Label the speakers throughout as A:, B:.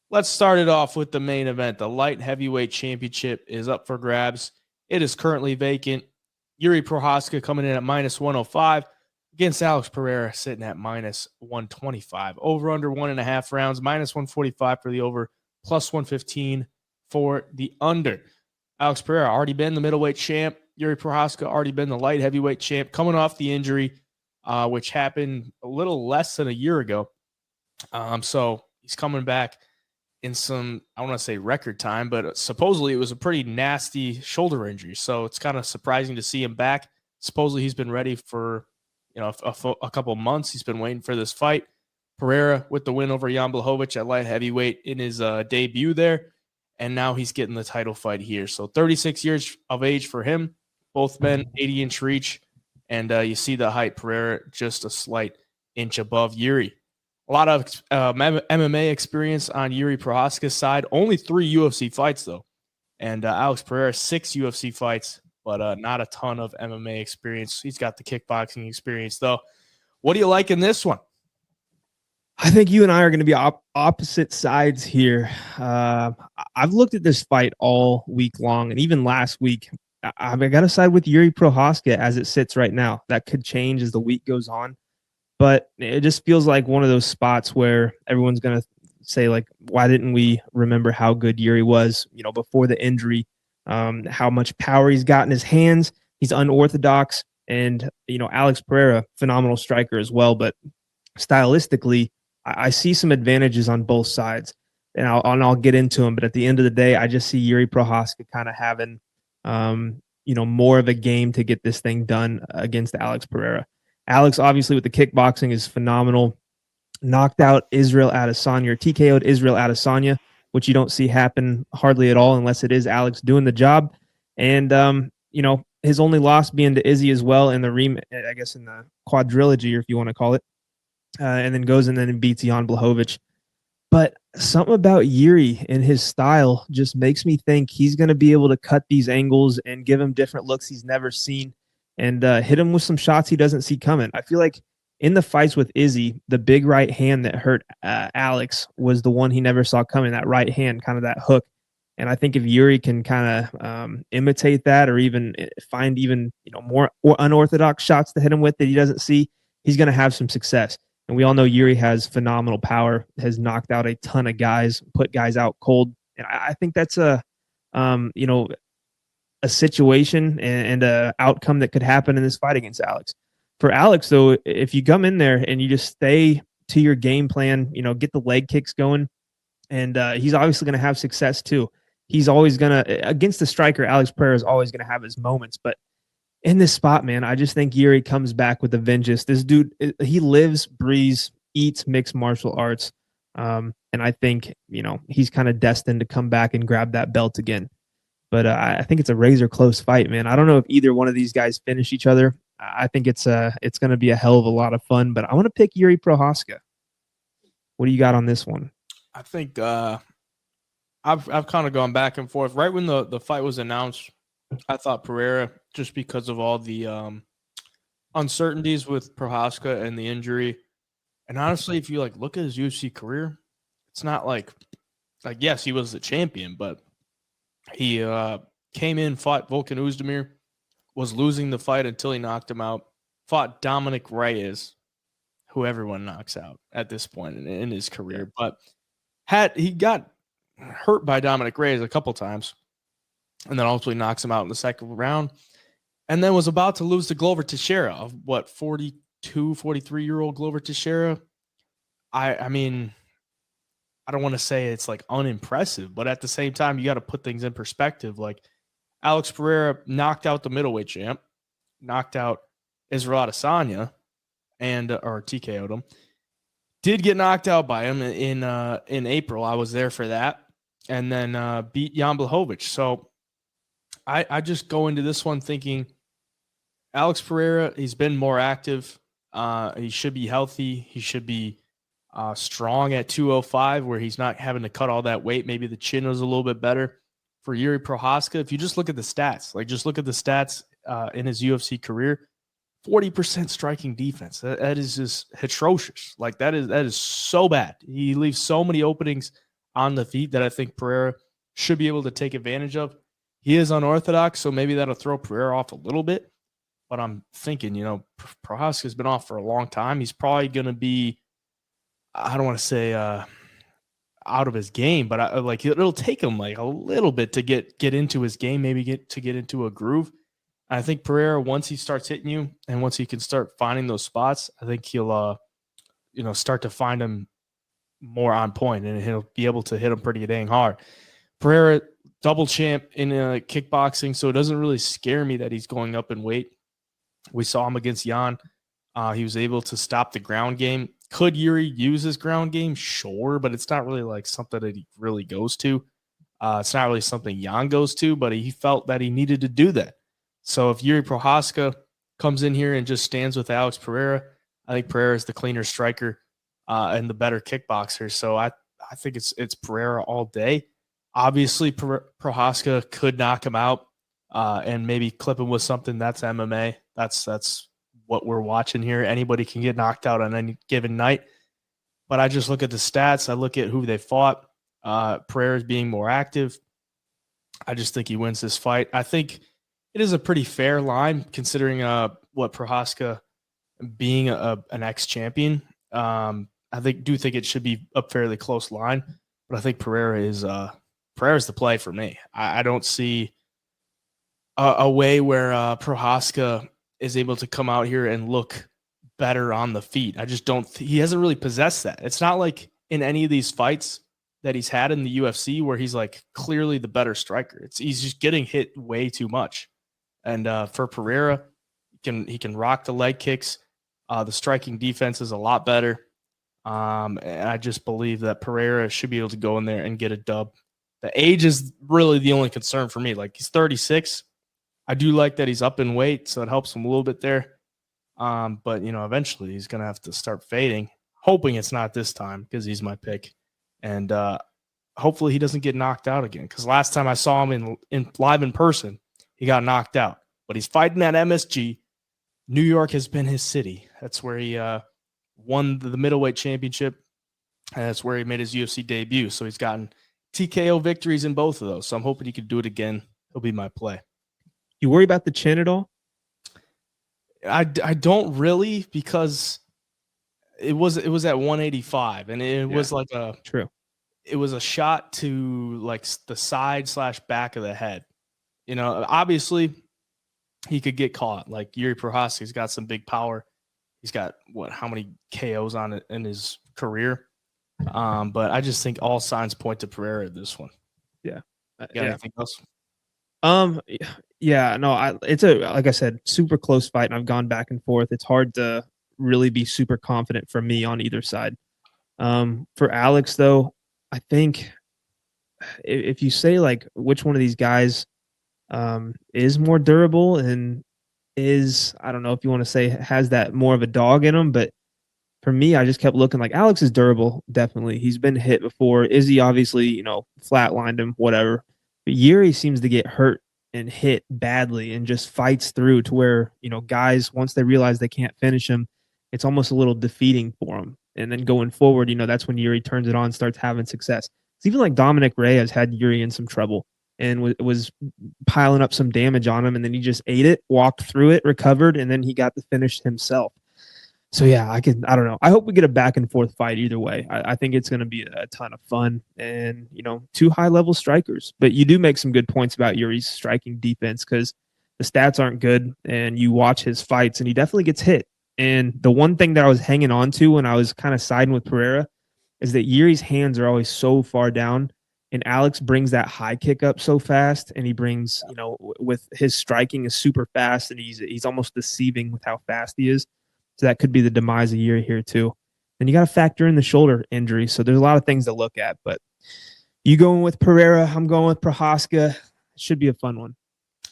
A: Let's start it off with the main event. The light heavyweight championship is up for grabs. It is currently vacant. Jiri Prochazka coming in at minus 105 against Alex Pereira sitting at minus 125. Over under 1.5 rounds, minus 145 for the over, plus 115 for the under. Alex Pereira already been the middleweight champ. Jiri Prochazka already been the light heavyweight champ, coming off the injury, which happened a little less than a year ago. So he's coming back in some, I want to say record time, but supposedly it was a pretty nasty shoulder injury. So it's kind of surprising to see him back. Supposedly he's been ready for, a couple months. He's been waiting for this fight. Pereira with the win over Jan Blachowicz at light heavyweight in his debut there. And now he's getting the title fight here. So 36 years of age for him. Both men 80-inch reach. And you see the height, Pereira just a slight inch above Jiri. A lot of MMA experience on Jiri Prochazka's side. Only 3 UFC fights, though. And Alex Pereira, 6 UFC fights, but not a ton of MMA experience. He's got the kickboxing experience, though. What do you like in this one?
B: I think you and I are going to be opposite sides here. I've looked at this fight all week long, and even last week. I've got to side with Jiri Prochazka as it sits right now. That could change as the week goes on. But it just feels like one of those spots where everyone's going to say, like, why didn't we remember how good Jiri was, before the injury, how much power he's got in his hands. He's unorthodox. And, Alex Pereira, phenomenal striker as well. But stylistically, I see some advantages on both sides. And I'll get into them. But at the end of the day, I just see Jiri Prochazka kind of having, more of a game to get this thing done against Alex Pereira. Alex, obviously, with the kickboxing is phenomenal. Knocked out Israel Adesanya, or TKO'd Israel Adesanya, which you don't see happen hardly at all unless it is Alex doing the job. And, his only loss being to Izzy as well in the I guess in the quadrilogy, or if you want to call it, and then goes and then beats Jan Blachowicz. But something about Jiri and his style just makes me think he's going to be able to cut these angles and give him different looks he's never seen and hit him with some shots he doesn't see coming. I feel like in the fights with Izzy, the big right hand that hurt Alex was the one he never saw coming, that right hand, kind of that hook. And I think if Jiri can kind of imitate that or even find even more unorthodox shots to hit him with that he doesn't see, he's going to have some success. And we all know Jiri has phenomenal power, has knocked out a ton of guys, put guys out cold. And I think that's a situation and a outcome that could happen in this fight against Alex. For Alex, though, if you come in there and you just stay to your game plan, get the leg kicks going, and he's obviously going to have success too. He's always going to, against the striker, Alex Pereira is always going to have his moments. But in this spot, man, I just think Jiri comes back with a vengeance. This dude, he lives, breathes, eats mixed martial arts. And I think, he's kind of destined to come back and grab that belt again. But I think it's a razor close fight, man. I don't know if either one of these guys finish each other. I think it's going to be a hell of a lot of fun. But I want to pick Jiri Prochazka. What do you got on this one?
A: I think I've kind of gone back and forth. Right when the fight was announced, I thought Pereira, just because of all the uncertainties with Prochazka and the injury. And honestly, if you look at his UFC career, it's not like yes, he was the champion, but he came in, fought Volkan Oezdemir, was losing the fight until he knocked him out, fought Dominic Reyes, who everyone knocks out at this point in his career. But he got hurt by Dominic Reyes a couple times, and then ultimately knocks him out in the second round, and then was about to lose to Glover Teixeira, of 42, 43-year-old Glover Teixeira. I mean, I don't want to say it's unimpressive, but at the same time, you got to put things in perspective. Alex Pereira knocked out the middleweight champ, knocked out Israel Adesanya, or TKO'd him. Did get knocked out by him in April. I was there for that, and then beat Jan Blachowicz. So I just go into this one thinking Alex Pereira, he's been more active. He should be healthy. He should be strong at 205, where he's not having to cut all that weight. Maybe the chin was a little bit better for Jiri Prochazka. If you just look at the stats, in his UFC career, 40% striking defense. That is just atrocious. That is so bad. He leaves so many openings on the feet that I think Pereira should be able to take advantage of. He is unorthodox, so maybe that'll throw Pereira off a little bit. But I'm thinking, Prochazka's been off for a long time. He's probably going to be, I don't want to say out of his game, but it'll take him like a little bit to get into his game, maybe get into a groove. I think Pereira, once he starts hitting you and once he can start finding those spots, I think he'll start to find him more on point, and he'll be able to hit him pretty dang hard. Pereira, double champ in kickboxing, so it doesn't really scare me that he's going up in weight. We saw him against Jan. He was able to stop the ground game. Could Jiri use his ground game? Sure, but it's not really like something that he really goes to. It's not really something Jan goes to, but he felt that he needed to do that. So if Jiri Prochazka comes in here and just stands with Alex Pereira, I think Pereira is the cleaner striker and the better kickboxer. So I think it's Pereira all day. Obviously, Prochazka could knock him out and maybe clip him with something. That's MMA. That's what we're watching here. Anybody can get knocked out on any given night. But I just look at the stats. I look at who they fought. Pereira's being more active. I just think he wins this fight. I think it is a pretty fair line considering what Prochazka being an ex-champion. I do think it should be a fairly close line, but I think Pereira's the play for me. I don't see a way where Prochazka is able to come out here and look better on the feet. I just don't. He hasn't really possessed that. It's not like in any of these fights that he's had in the UFC where he's like clearly the better striker. He's just getting hit way too much. And for Pereira, he can rock the leg kicks. The striking defense is a lot better. And I just believe that Pereira should be able to go in there and get a dub. The age is really the only concern for me. Like, he's 36. I do like that he's up in weight, so it helps him a little bit there. But, eventually he's going to have to start fading. Hoping it's not this time because he's my pick. And hopefully he doesn't get knocked out again, because last time I saw him live in person, he got knocked out. But he's fighting at MSG. New York has been his city. That's where he won the middleweight championship, and that's where he made his UFC debut. So he's gotten TKO victories in both of those. So I'm hoping he could do it again. He'll be my play.
B: You worry about the chin at all?
A: I don't really, because it was at 185, and it was like it was a shot to like the side / back of the head. Obviously he could get caught. Like Jiri Prochazka's got some big power. He's got how many KOs on it in his career? But I just think all signs point to Pereira at this one.
B: Yeah.
A: Anything else?
B: Yeah, no, it's like I said, super close fight, and I've gone back and forth. It's hard to really be super confident for me on either side. For Alex, though, I think if you say like which one of these guys is more durable and I don't know if you want to say has that more of a dog in him, but for me, I just kept looking like Alex is durable. Definitely. He's been hit before. Izzy obviously, flatlined him, whatever. But Jiri seems to get hurt and hit badly and just fights through to where, guys, once they realize they can't finish him, it's almost a little defeating for him. And then going forward, that's when Jiri turns it on, starts having success. It's even like Dominic Reyes had Jiri in some trouble and was piling up some damage on him, and then he just ate it, walked through it, recovered, and then he got the finish himself. So yeah, I don't know. I hope we get a back and forth fight either way. I think it's going to be a ton of fun, and two high level strikers. But you do make some good points about Jiri's striking defense, because the stats aren't good, and you watch his fights, and he definitely gets hit. And the one thing that I was hanging on to when I was kind of siding with Pereira is that Jiri's hands are always so far down, and Alex brings that high kick up so fast, and he brings, with his striking is super fast, and he's almost deceiving with how fast he is. So that could be the demise of Jiri here too. And you got to factor in the shoulder injury. So there's a lot of things to look at. But you going with Pereira, I'm going with Prochazka. It should be a fun one.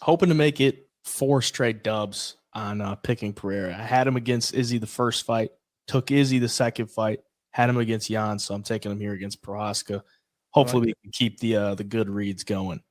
A: Hoping to make it 4 straight dubs on picking Pereira. I had him against Izzy the first fight, took Izzy the second fight, had him against Jan, so I'm taking him here against Prochazka. Hopefully we can keep the good reads going.